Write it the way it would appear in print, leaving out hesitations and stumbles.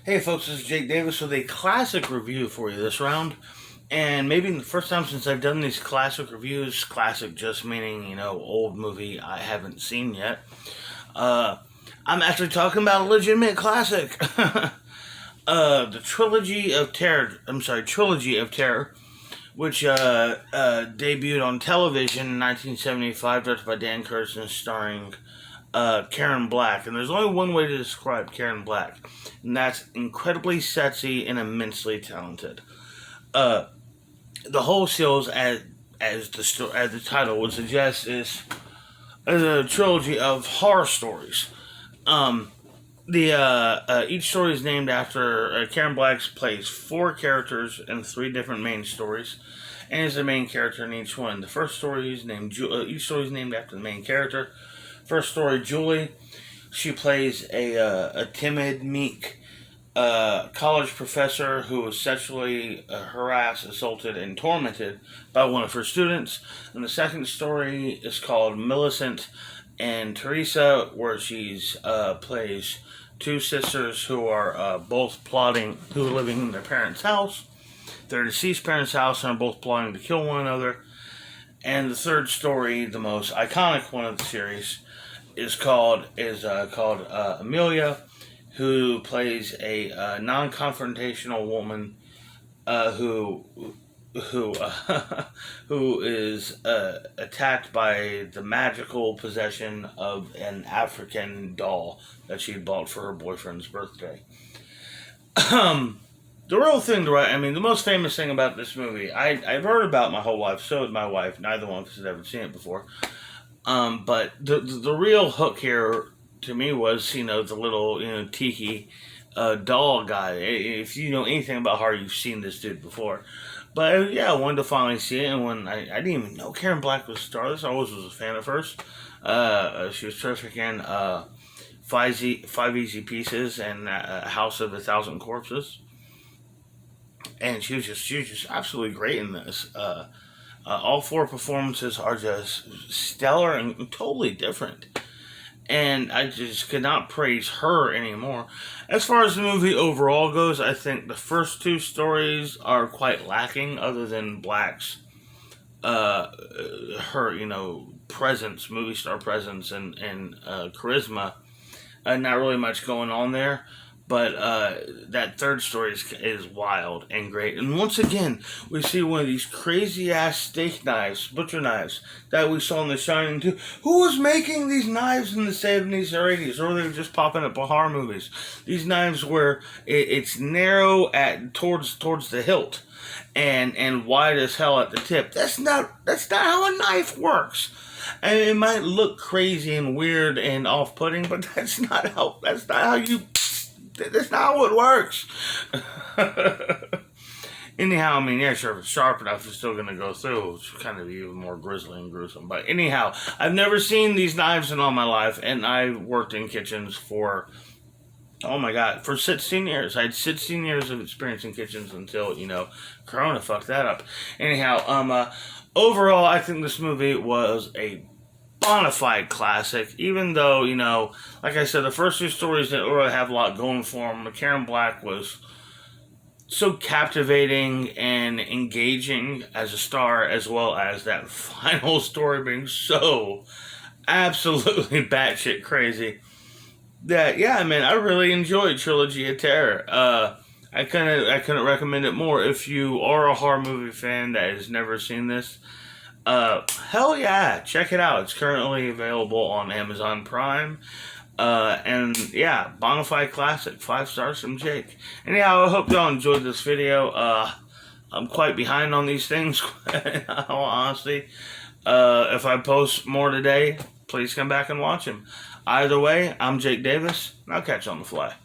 Hey folks, this is Jake Davis with a classic review for you this round. And maybe the first time since I've done these classic reviews, classic just meaning, old movie I haven't seen yet. Uh, I'm actually talking about a legitimate classic. The Trilogy of Terror, which debuted on television in 1975, directed by Dan Curtis and starring Karen Black. And there's only one way to describe Karen Black, and that's incredibly sexy and immensely talented. Uh, the whole series, as the title would suggest, is a trilogy of horror stories. Um, the Each story is named after Karen Black plays four characters in three different main stories, and is the main character in each one. The first story is named each story is named after the main character. First story, Julie. She plays a timid, meek college professor who was sexually harassed, assaulted, and tormented by one of her students. And the second story is called Millicent and Teresa, where she's plays two sisters who are both plotting, who are living in their parents' house, their deceased parents' house, and are both plotting to kill one another. And the third story, the most iconic one of the series, is called Amelia, who plays a non-confrontational woman who who who is attacked by the magical possession of an African doll that she bought for her boyfriend's birthday. The real thing to write, I mean, the most famous thing about this movie, I've heard about my whole life. So has my wife. Neither one of us has ever seen it before. But the real hook here to me was, the little, tiki doll guy. If you know anything about horror, you've seen this dude before. But yeah, I wanted to finally see it, and when I didn't even know Karen Black was a star, this I always was a fan of hers. She was terrific in Five Easy Pieces and House of a Thousand Corpses, and she was just absolutely great in this. All four performances are just stellar and totally different. And I just could not praise her anymore. As far as the movie overall goes, I think the first two stories are quite lacking, other than Black's, her, presence, movie star presence, and charisma. Not really much going on there. But that third story is wild and great. And once again, we see one of these crazy ass steak knives, butcher knives, that we saw in The Shining 2. Who was making these knives in the 70s or 80s? Or they were just popping up in horror movies? These knives where it's narrow towards the hilt and wide as hell at the tip. That's not how a knife works. And it might look crazy and weird and off-putting, but that's not how it works. Anyhow, I mean, yeah, sure, if it's sharp enough, it's still going to go through. It's kind of even more grisly and gruesome. But anyhow, I've never seen these knives in all my life, and I worked in kitchens for, oh my God, for 16 years. I had 16 years of experience in kitchens until, Corona fucked that up. Anyhow, overall, I think this movie was a bona fide classic, even though, like I said, the first two stories didn't really have a lot going for them. Karen Black was so captivating and engaging as a star, as well as that final story being so absolutely batshit crazy that, yeah, man, I really enjoyed Trilogy of Terror. I couldn't recommend it more. If you are a horror movie fan that has never seen this, hell yeah, check it out. It's currently available on Amazon Prime. And yeah, bonafide classic, 5 stars from Jake. Anyhow, I hope y'all enjoyed this video. I'm quite behind on these things, in all honesty. If I post more today, please come back and watch them. Either way, I'm Jake Davis, and I'll catch you on the fly.